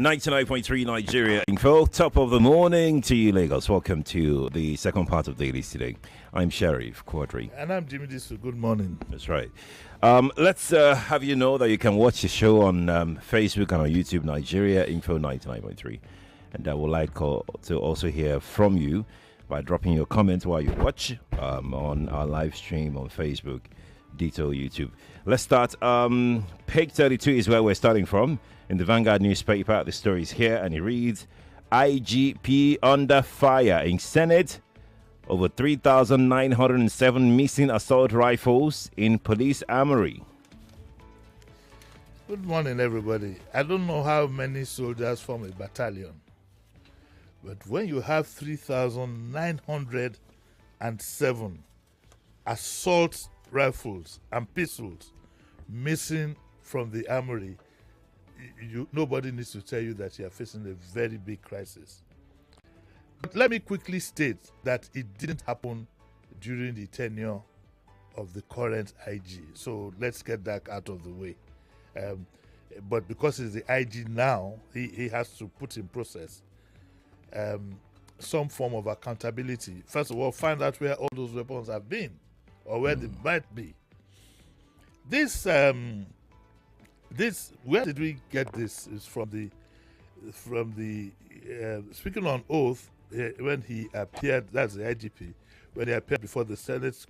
99.3 Nigeria Info. Top of the morning to you, Lagos. Welcome to the second part of Dailies today. I'm Sheriff Quadry. And I'm Jimi Disu. Good morning. That's right. Let's have you know that you can watch the show on Facebook and on YouTube, Nigeria Info 99.3. And I would like to also hear from you by dropping your comment while you watch on our live stream on Facebook, Ditto YouTube. Let's start. Page 32 is where we're starting from. In the Vanguard newspaper, the story is here, and it reads, IGP under fire in Senate. Over 3,907 missing assault rifles in police armory. Good morning, everybody. I don't know how many soldiers form a battalion, but when you have 3,907 assault rifles and pistols missing from the armory, nobody needs to tell you that you are facing a very big crisis. But let me quickly state that it didn't happen during the tenure of the current IG. So let's get that out of the way. But because he's the IG now, he has to put in process some form of accountability. First of all, find out where all those weapons have been or where they might be. Where did we get this? Is from the speaking on oath when he appeared. That's the IGP when he appeared before the Senate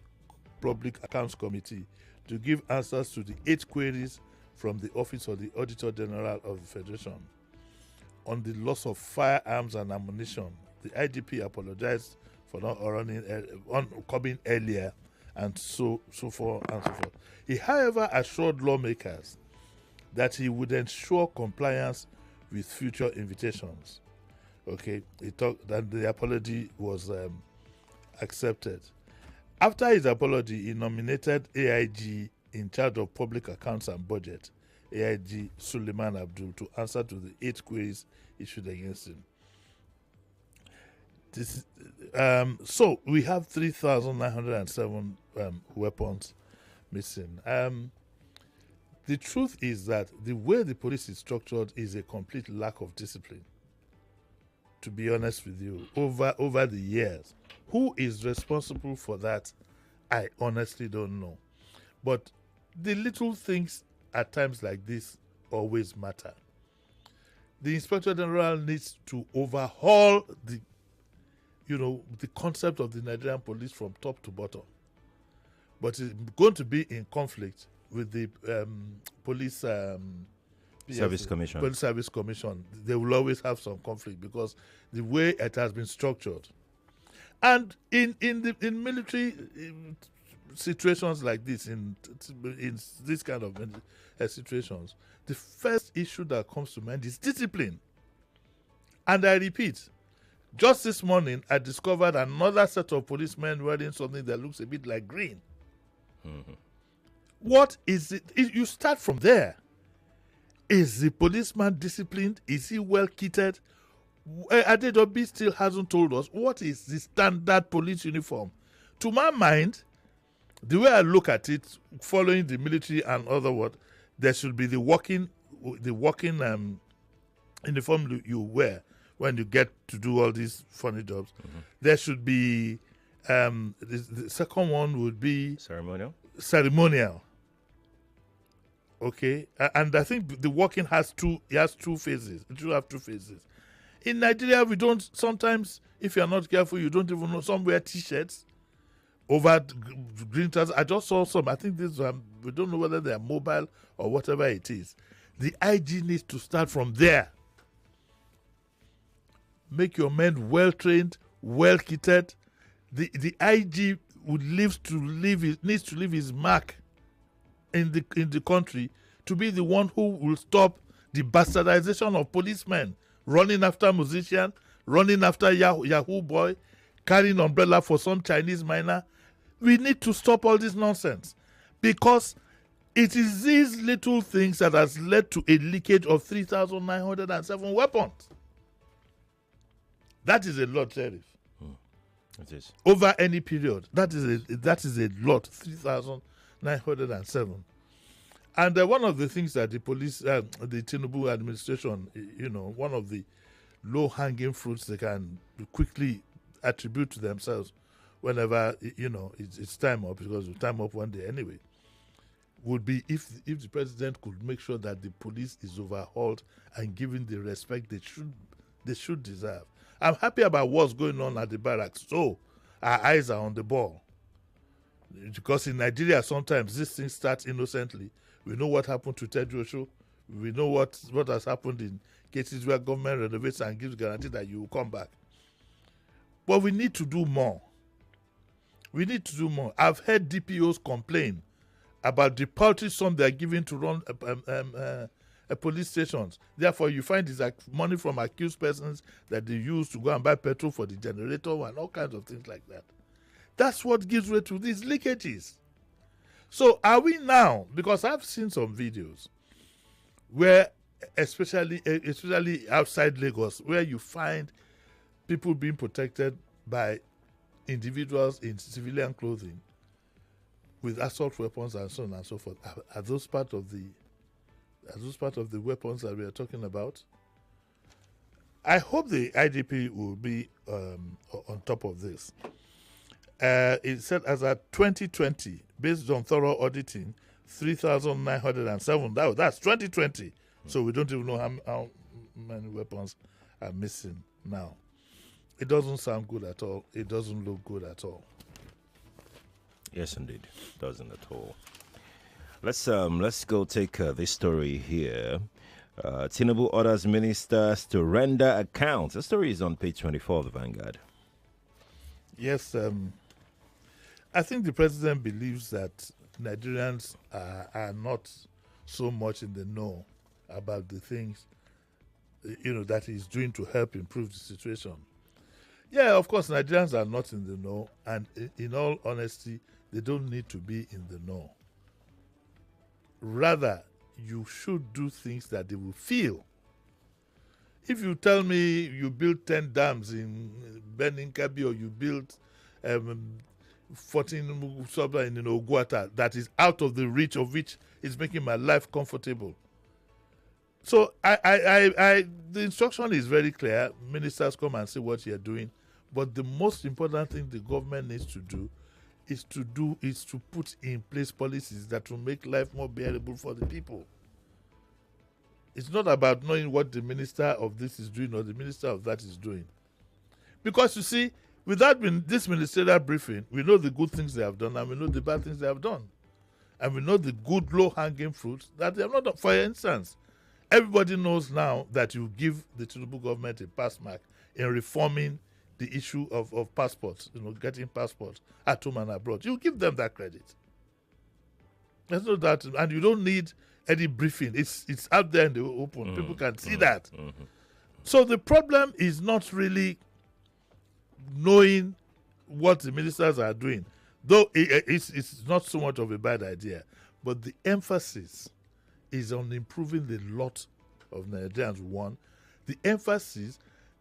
Public Accounts Committee to give answers to the 8 queries from the Office of the Auditor General of the Federation on the loss of firearms and ammunition. The IGP apologized for not coming earlier, and so forth and so forth. He, however, assured lawmakers that he would ensure compliance with future invitations. Okay, he talked that the apology was accepted. After his apology, he nominated AIG in charge of public accounts and budget, AIG Suleiman Abdul, to answer to the 8 queries issued against him. So we have 3,907 weapons missing. The truth is that the way the police is structured is a complete lack of discipline. To be honest with you, over the years, who is responsible for that? I honestly don't know. But the little things at times like this always matter. The Inspector General needs to overhaul the concept of the Nigerian police from top to bottom. But it's going to be in conflict with the police service commission. Police Service Commission. They will always have some conflict because the way it has been structured. And in military situations like this, in this kind of situations, the first issue that comes to mind is discipline. And I repeat, just this morning, I discovered another set of policemen wearing something that looks a bit like green. Mm-hmm. What is it? You start from there. Is the policeman disciplined? Is he well kitted? Adedobi still hasn't told us what is the standard police uniform. To my mind, the way I look at it, following the military and other words, there should be the working uniform you wear when you get to do all these funny jobs. Mm-hmm. There should be the second one would be ceremonial. Okay, and I think the working has two phases. It should have 2 phases. In Nigeria, we don't, sometimes, if you're not careful, you don't even know. Some wear T-shirts over green trousers. I just saw some. I think this we don't know whether they're mobile or whatever it is. The IG needs to start from there. Make your men well-trained, well-kitted. The IG needs to leave his mark in the country to be the one who will stop the bastardization of policemen running after musician, running after Yahoo boy, carrying umbrella for some Chinese miner. We need to stop all this nonsense because it is these little things that has led to a leakage of 3,907 weapons. That is a lot, Sheriff. It is. Over any period. That is a lot, 3,907. And one of the things that the police, the Tinubu administration, one of the low-hanging fruits they can quickly attribute to themselves whenever, it's time up, because it's time up one day anyway, would be if the president could make sure that the police is overhauled and given the respect they should deserve. I'm happy about what's going on at the barracks, so our eyes are on the ball. Because in Nigeria, sometimes these things start innocently. We know what happened to Ted Joshua. We know what has happened in cases where government renovates and gives guarantee that you will come back. But we need to do more. We need to do more. I've heard DPOs complain about the paltry sum they are giving to run police stations. Therefore, you find it's like money from accused persons that they use to go and buy petrol for the generator and all kinds of things like that. That's what gives way to these leakages. So are we now, because I've seen some videos where, especially outside Lagos, where you find people being protected by individuals in civilian clothing with assault weapons and so on and so forth. Are those part of the weapons that we are talking about? I hope the IGP will be on top of this. It said as at 2020, based on thorough auditing, 3,907. That's 2020. So we don't even know how many weapons are missing now. It doesn't sound good at all. It doesn't look good at all. Yes, indeed. It doesn't at all. Let's go take this story here. Tinubu orders ministers to render accounts. The story is on page 24 of the Vanguard. Yes, I think the president believes that Nigerians are not so much in the know about the things, that he's doing to help improve the situation. Yeah, of course, Nigerians are not in the know, and in all honesty, they don't need to be in the know. Rather, you should do things that they will feel. If you tell me you built 10 dams in Benin Kabi, or you built 14 submarines in Oguata that is out of the reach of which is making my life comfortable. So the instruction is very clear. Ministers come and say what you're doing. But the most important thing the government needs to do is to put in place policies that will make life more bearable for the people. It's not about knowing what the minister of this is doing or the minister of that is doing. Because you see, without this ministerial briefing, we know the good things they have done and we know the bad things they have done. And we know the good low-hanging fruits that they have not done. For instance, everybody knows now that you give the Tinubu government a pass mark in reforming the issue of passports, getting passports at home and abroad. You give them that credit. There's no doubt. And you don't need any briefing. It's out there in the open. People can see that. So the problem is not really knowing what the ministers are doing, though it's not so much of a bad idea, but the emphasis is on improving the lot of Nigerians. One, the emphasis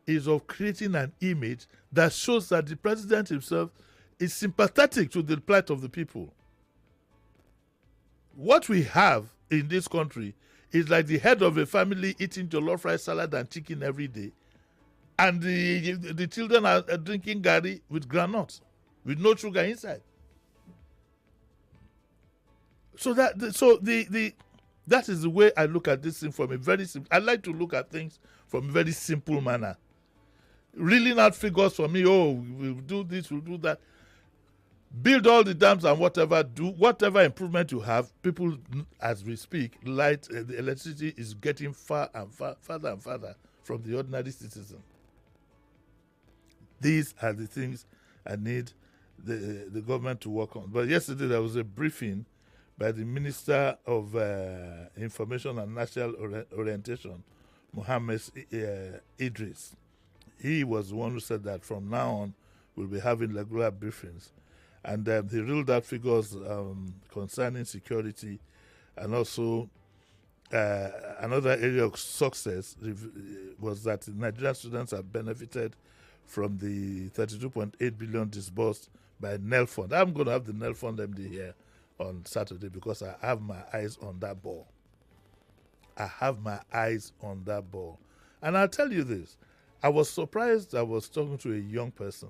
is of creating an image that shows that the president himself is sympathetic to the plight of the people. What we have in this country is like the head of a family eating jollof rice, salad and chicken every day, and the children are drinking gari with groundnuts, with no sugar inside. So that is the way I look at this thing from a very simple. I like to look at things from a very simple manner. Reeling out figures for me. Oh, we'll do this, we'll do that. Build all the dams and whatever. Do whatever improvement you have. People, as we speak, the electricity is getting further and further from the ordinary citizen. These are the things I need the government to work on. But yesterday there was a briefing by the Minister of Information and National Orientation, Mohammed Idris. He was the one who said that from now on we'll be having regular briefings. And he ruled out figures concerning security, and also another area of success was that Nigerian students have benefited from the 32.8 billion disbursed by NEL Fund. I'm going to have the NEL Fund MD here on Saturday because I have my eyes on that ball. I have my eyes on that ball. And I'll tell you this. I was surprised. I was talking to a young person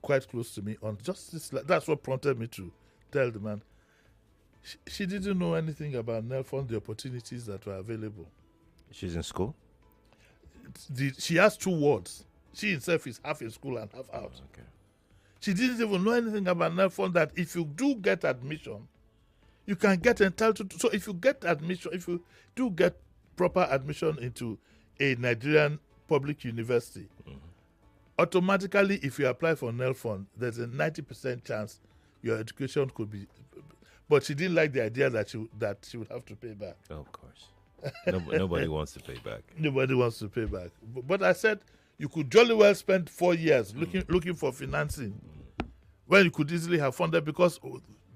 quite close to me on just this. That's what prompted me to tell the man. She didn't know anything about NELFON, the opportunities that were available. She's in school? She has 2 wards. She herself is half in school and half out. Okay. She didn't even know anything about NELFON, that if you do get admission, you can get entitled to. So if you get admission, if you do get proper admission into a Nigerian public university, automatically, if you apply for NELFON, there's a 90% chance your education could be. But she didn't like the idea that she would have to pay back. Oh, of course. Nobody wants to pay back. Nobody wants to pay back. But I said you could jolly well spend 4 years looking for financing when you could easily have funded, because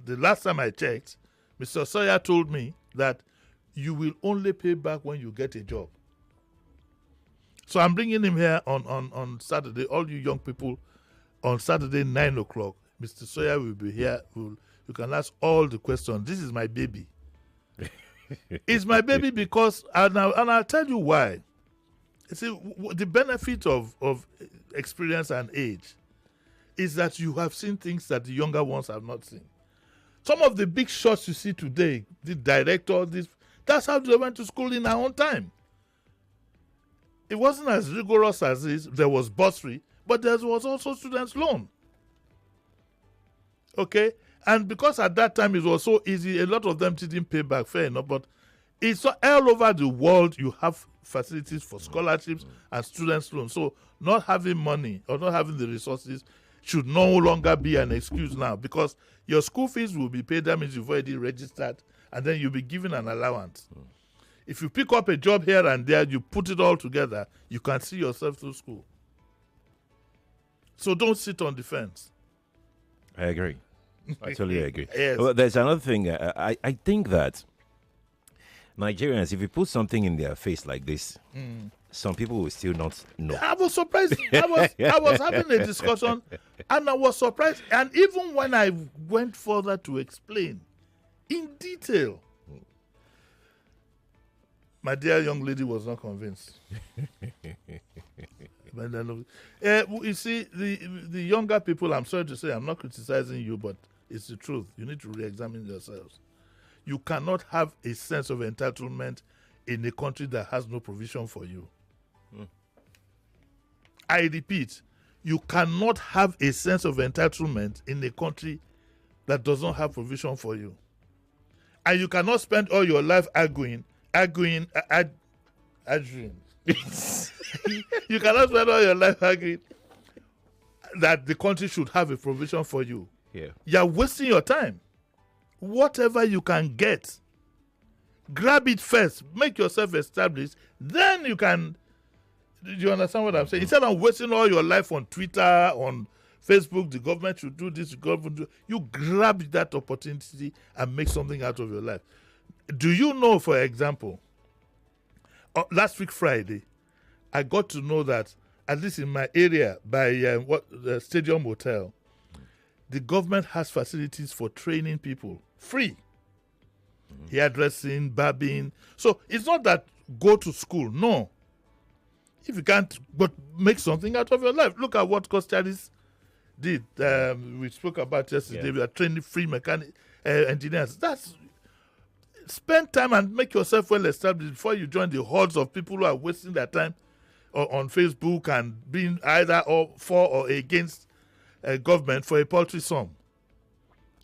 the last time I checked, Mr. Sawyer told me that you will only pay back when you get a job. So I'm bringing him here on Saturday. All you young people, on Saturday, 9 o'clock, Mr. Sawyer will be here. You can ask all the questions. This is my baby. It's my baby because, and I'll tell you why. You see, the benefit of experience and age is that you have seen things that the younger ones have not seen. Some of the big shots you see today, the director, that's how they went to school in our own time. It wasn't as rigorous as this. There was bursary, but there was also students' loan. Okay? And because at that time it was so easy, a lot of them didn't pay back, fair enough. But it's all over the world you have facilities for scholarships and students' loans. So not having money or not having the resources should no longer be an excuse now, because your school fees will be paid. That means you've already registered, and then you'll be given an allowance. If you pick up a job here and there, you put it all together, you can see yourself through school. So don't sit on the fence. I agree. I totally agree. Yes. Well, there's another thing. I think that Nigerians, if you put something in their face like this, some people will still not know. I was surprised. I was having a discussion, and I was surprised. And even when I went further to explain in detail, my dear young lady was not convinced. You see, the younger people, I'm sorry to say, I'm not criticizing you, but it's the truth. You need to re-examine yourselves. You cannot have a sense of entitlement in a country that has no provision for you. I repeat, you cannot have a sense of entitlement in a country that does not have provision for you. And you cannot spend all your life arguing. You cannot spend all your life arguing that the country should have a provision for you. Yeah. You're wasting your time. Whatever you can get, grab it first. Make yourself established. Then you can. Do you understand what I'm saying? Instead of wasting all your life on Twitter, on Facebook, the government should do this, the government do. You grab that opportunity and make something out of your life. Do you know, for example, last week Friday, I got to know that, at least in my area, by the Stadium Hotel, the government has facilities for training people, free. Hairdressing, barbing. So it's not that go to school, no. If you can't, but make something out of your life. Look at what Quadry did. We spoke about yesterday. We are training free mechanic engineers. Spend time and make yourself well established before you join the hordes of people who are wasting their time on Facebook and being either for or against government for a paltry sum.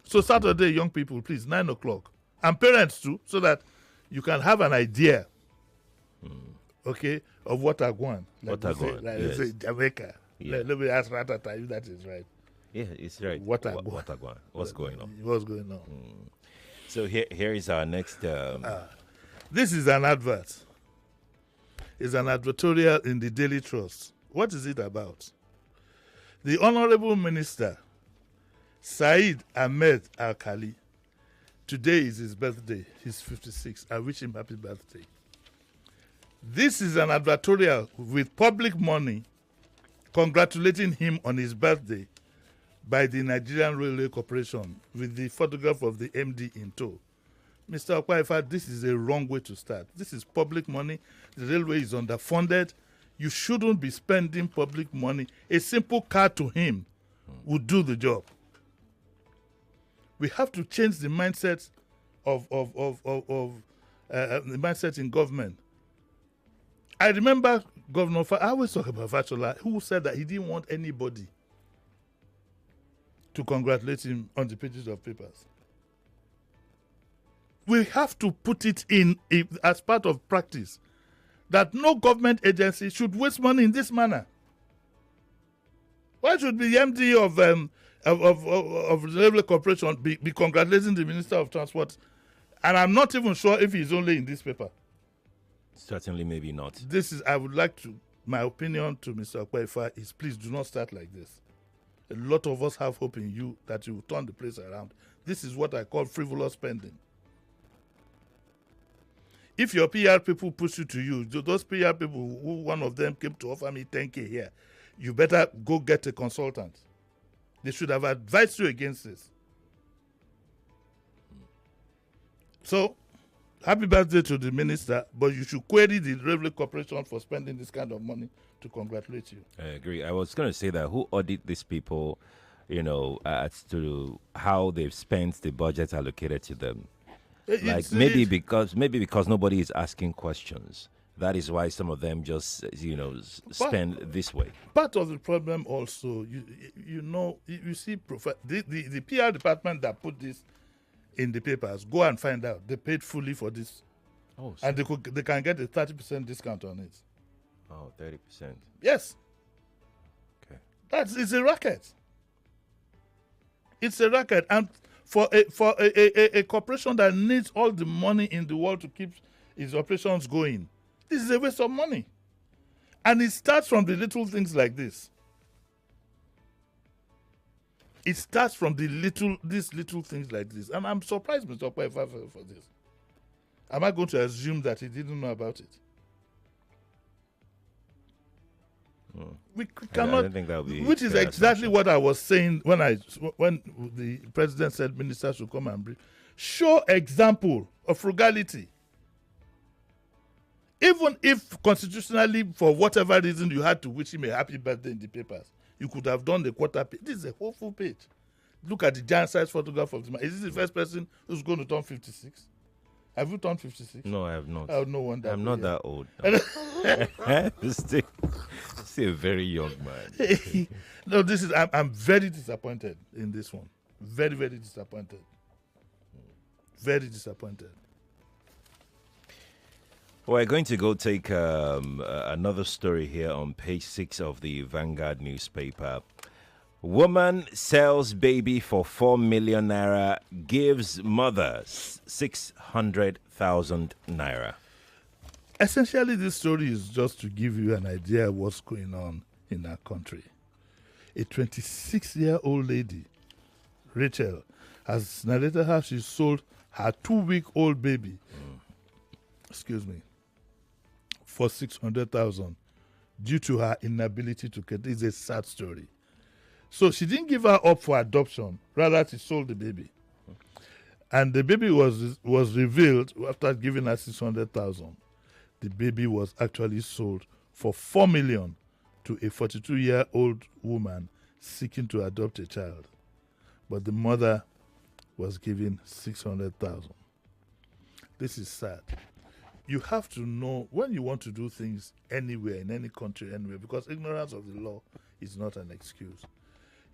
So Saturday, young people, please, 9 o'clock. And parents too, so that you can have an idea, okay, of what are going. What are going, Let's say Jamaica. Yeah. Let me ask Ratata if that is right. Yeah, it's right. What are going? What's going on? What's going on? So here is our next. This is an advert. It's an advertorial in the Daily Trust. What is it about? The Honorable Minister, Said Ahmed Al-Khali, today is his birthday. He's 56. I wish him happy birthday. This is an advertorial with public money congratulating him on his birthday by the Nigerian Railway Corporation with the photograph of the MD in tow. Mr. Okwaifa, this is a wrong way to start. This is public money. The railway is underfunded. You shouldn't be spending public money. A simple car to him would do the job. We have to change the mindset of the mindset in government. I remember Governor, I always talk about Fachola, who said that he didn't want anybody to congratulate him on the pages of papers. We have to put it in as part of practice that no government agency should waste money in this manner. Why should the MD of the Railway Corporation be congratulating the Minister of Transport? And I'm not even sure if he's only in this paper. Certainly, maybe not. I would like to, my opinion to Mr. Okwaifa is, please do not start like this. A lot of us have hope in you that you will turn the place around. This is what I call frivolous spending. If your PR people push it to you, those PR people, who one of them came to offer me 10K here, you better go get a consultant. They should have advised you against this. So, happy birthday to the minister, but you should query the Railway Corporation for spending this kind of money to congratulate you. I agree. I was going to say that who audit these people, as to how they've spent the budget allocated to them. Maybe because nobody is asking questions. That is why some of them just spend this way. Part of the problem also, you see, the PR department that put this in the papers, go and find out they paid fully for this. Oh, and they can get a 30% discount on it. Oh, 30%. Yes. Okay. It's a racket. It's a racket, and for a corporation that needs all the money in the world to keep its operations going, this is a waste of money. And it starts from the little things like this. It starts from these little things like this. And I'm surprised, Mr. Okwaifa, for this. Am I going to assume that he didn't know about it? We cannot. I don't think that would be. Which is exactly what I was saying when the president said ministers should come and brief. Show example of frugality. Even if constitutionally, for whatever reason, you had to wish him a happy birthday in the papers, you could have done the quarter page. This is a whole full page. Look at the giant size photograph of the man. Is this the first person who's going to turn 56? Have you turned 56? No, I have not. Oh, no wonder. I'm not that old. No. still a very young man. No, I'm very disappointed in this one. Very, very disappointed. Very disappointed. We're going to go take another story here on page 6 of the Vanguard newspaper. Woman sells baby for 4 million naira, gives mother 600,000 naira. Essentially, this story is just to give you an idea of what's going on in our country. A 26-year-old lady, Rachel, has narrated how she sold her 2-week-old baby, for 600,000 due to her inability to get. It's a sad story. So she didn't give her up for adoption. Rather, she sold the baby. And the baby was revealed after giving her 600,000. The baby was actually sold for 4 million to a 42-year-old woman seeking to adopt a child. But the mother was given 600,000. This is sad. You have to know when you want to do things anywhere, in any country, anywhere, because ignorance of the law is not an excuse.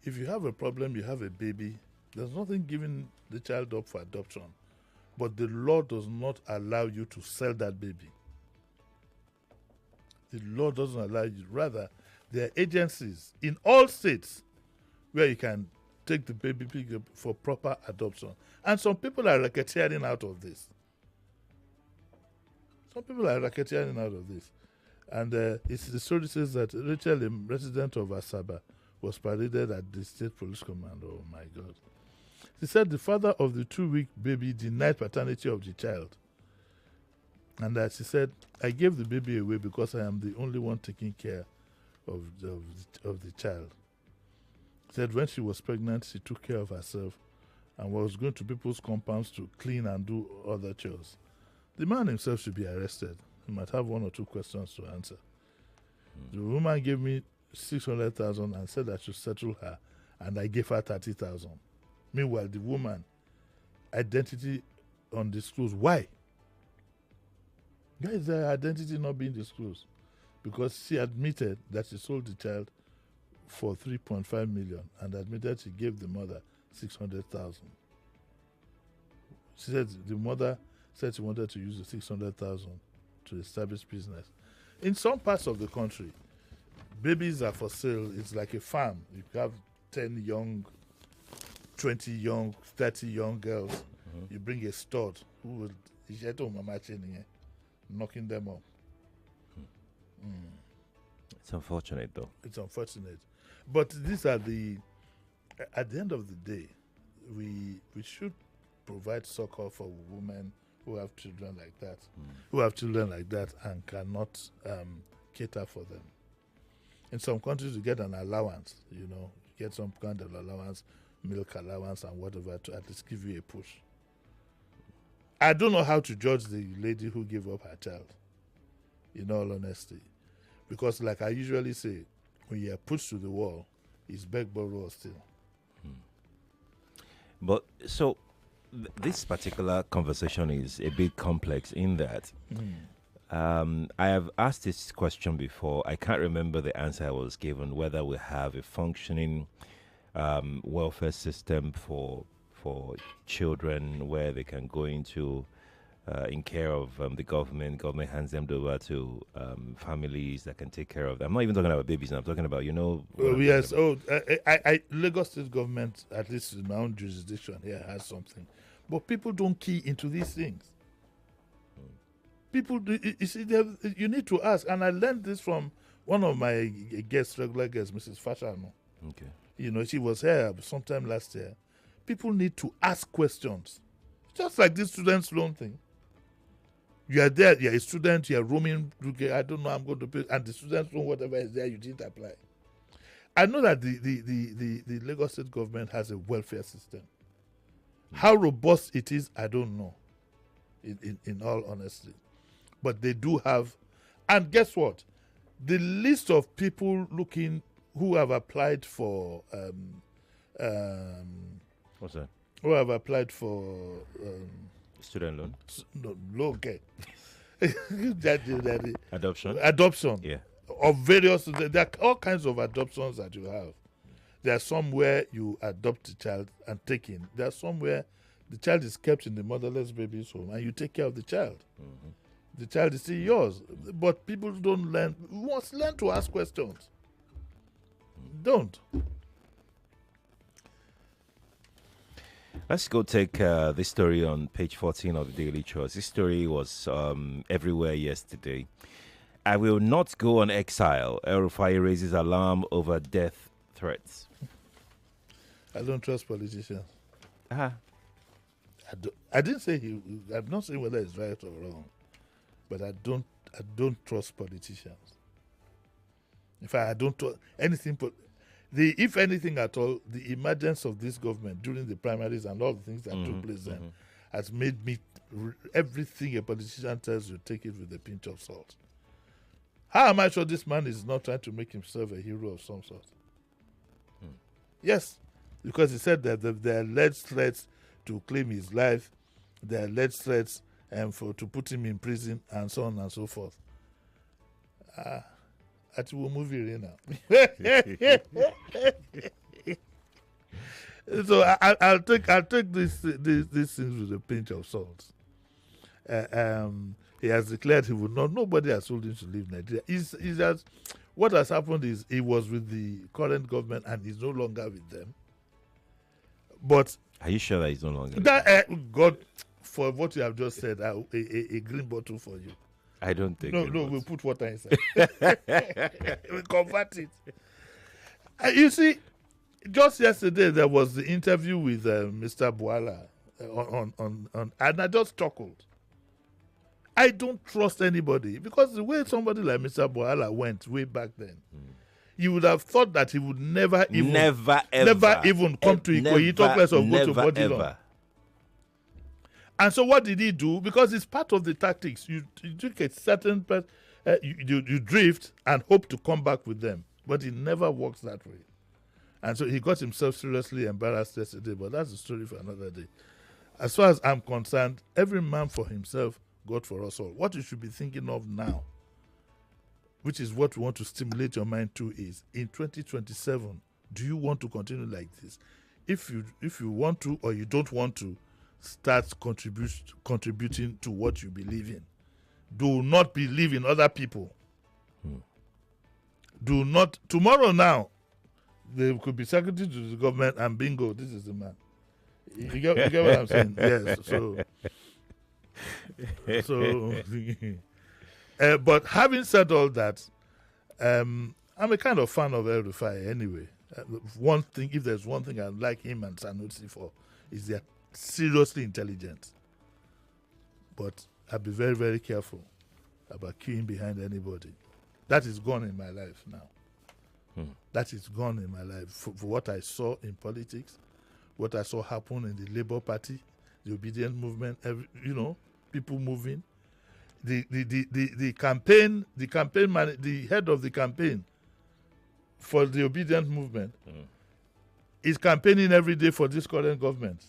If you have a problem, you have a baby, there's nothing giving the child up for adoption. But the law does not allow you to sell that baby. The law doesn't allow you. Rather, there are agencies in all states where you can take the baby pig for proper adoption. And some people are racketeering out of this. And the story says that Rachel, a resident of Asaba, was paraded at the state police command. Oh my God. She said the father of the 2-week baby denied paternity of the child. And she said, I gave the baby away because I am the only one taking care of the child. said when she was pregnant, she took care of herself and was going to people's compounds to clean and do other chores. The man himself should be arrested. He might have 1 or 2 questions to answer. The woman gave me 600,000 and said I should settle her, and I gave her 30,000. Meanwhile, the woman, identity undisclosed. Why? Why is their identity not being disclosed? Because she admitted that she sold the child for 3.5 million and admitted she gave the mother 600,000. She said the mother said she wanted to use the 600,000 to establish business. In some parts of the country, babies are for sale. It's like a farm. You have 10 young, 20 young, 30 young girls. Mm-hmm. You bring a stud who will knocking them up. It's unfortunate, though. It's unfortunate. But these are at the end of the day, we should provide succor for women who have children like that, and cannot cater for them. In some countries, you get an allowance, you get some kind of allowance, milk allowance and whatever, to at least give you a push. I don't know how to judge the lady who gave up her child, in all honesty. Because like I usually say, when you are pushed to the wall, it's beg, borrow, or steal. But so this particular conversation is a bit complex in that I have asked this question before. I can't remember the answer I was given, whether we have a functioning welfare system for children where they can go into in care of the government. Government hands them over to families that can take care of them. I'm not even talking about babies now. I'm talking about, yes. Lagos State government, at least in my own jurisdiction here, has something. But people don't key into these things. People, you see, you need to ask. And I learned this from one of my regular guests, Mrs. Fashano. Okay. She was here sometime last year. People need to ask questions. Just like this student's loan thing. You are there, you're a student, you're roaming, I don't know, I'm going to pay, and the student's loan, whatever is there, you didn't apply. I know that the Lagos State government has a welfare system. How robust it is, I don't know, in all honesty. But they do have, and guess what? The list of people who have applied for what's that? Who have applied for student loan? No, okay. Adoption. Yeah. Of various, there are all kinds of adoptions that you have. There are some where you adopt the child and take in. There are some where the child is kept in the motherless baby's home and you take care of the child. Mm-hmm. The child is still yours. But people don't learn. We must learn to ask questions. Don't. Let's go take this story on page 14 of the Daily Choice. This story was everywhere yesterday. I will not go on exile. El-Rufai raises alarm over death threats. I don't trust politicians. Uh-huh. I didn't say I'm not saying whether it's right or wrong, but I don't trust politicians. In fact, I don't trust anything. If anything at all, the emergence of this government during the primaries and all the things that took place then has made me, everything a politician tells you, take it with a pinch of salt. How am I sure this man is not trying to make himself a hero of some sort? Yes, because he said that there are alleged threats to claim his life, there are alleged threats to put him in prison, and so on and so forth. At will movie now. So I'll take this things with a pinch of salt. He has declared he would not. Nobody has told him to leave Nigeria. What has happened is he was with the current government and he's no longer with them. But are you sure that he's no longer? God, for what you have just said, a green bottle for you. I don't think. No, we'll put water inside. We'll convert it. You see, just yesterday there was the interview with Mr. Bwala on, and I just chuckled. I don't trust anybody because the way somebody like Mr. Bwala went way back then, you would have thought that he would never even come to Ikoyi, talk less of go to Bodilon. And so what did he do? Because it's part of the tactics. You take a certain you drift and hope to come back with them. But it never works that way. And so he got himself seriously embarrassed yesterday, but that's a story for another day. As far as I'm concerned, every man for himself, God for us all. What you should be thinking of now, which is what we want to stimulate your mind to, is in 2027, do you want to continue like this? If you want to or you don't want to, start contributing to what you believe in. Do not believe in other people. Do not. Tomorrow now, they could be secretary to the government and bingo, this is the man. You get what I'm saying? Yes. But having said all that, I'm a kind of fan of El Rufai anyway. One thing, if there's one thing I like him and Sanusi for, is they're seriously intelligent. But I'll be very, very careful about queuing behind anybody. That is gone in my life now. That is gone in my life. For what I saw in politics, what I saw happen in the Labour Party, the obedient movement, people moving. The campaign, the head of the campaign for the obedient movement is campaigning every day for this current government,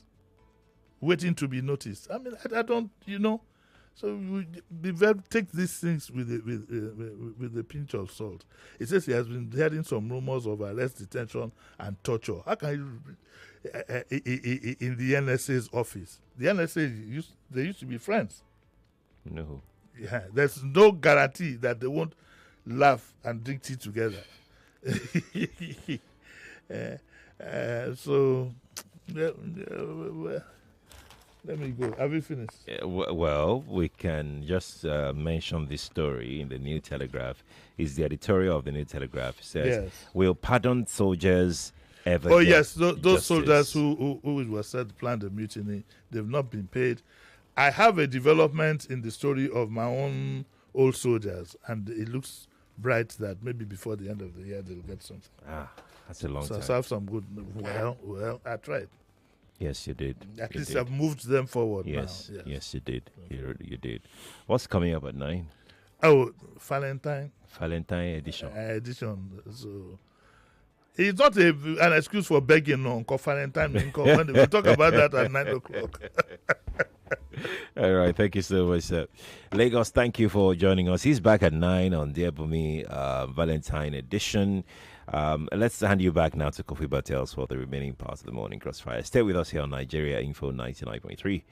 waiting to be noticed. I mean, I don't, So take these things with a pinch of salt. It says he has been hearing some rumors of arrest, detention, and torture. How can you, in the NSA's office? The NSA, they used to be friends. No. Yeah, there's no guarantee that they won't laugh and drink tea together. Let me go. Have you finished? Well, we can just mention this story in the New Telegraph. It's the editorial of the New Telegraph. It says, yes. Will pardoned soldiers ever Oh, get yes. Those justice? soldiers who it was said planned the mutiny, they've not been paid. I have a development in the story of my own old soldiers, and it looks bright that maybe before the end of the year they'll get something. That's a long time. So I have some good. Well, I tried. Yes, you did. At least I've moved them forward now. Yes, you did. You did. What's coming up at 9? Oh, Valentine edition. So it's not an excuse for begging, no. Valentine, when we talk about that at 9 o'clock. All right, thank you so much, sir. Lagos, thank you for joining us. He's back at 9 on Dear Bumi Valentine edition. Let's hand you back now to Kofi Bartels for the remaining parts of the Morning Crossfire. Stay with us here on Nigeria Info 99.3.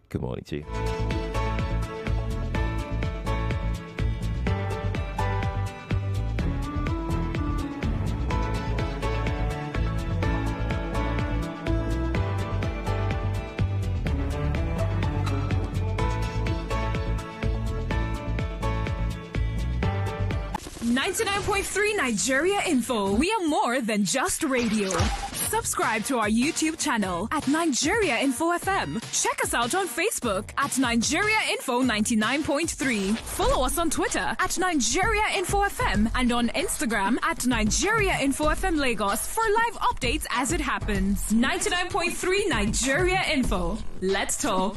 Good morning to you. Nigeria Info. We are more than just radio. Subscribe to our YouTube channel at Nigeria Info FM. Check us out on Facebook at Nigeria Info 99.3. Follow us on Twitter at Nigeria Info FM and on Instagram at Nigeria Info FM Lagos for live updates as it happens. 99.3 Nigeria Info. Let's talk.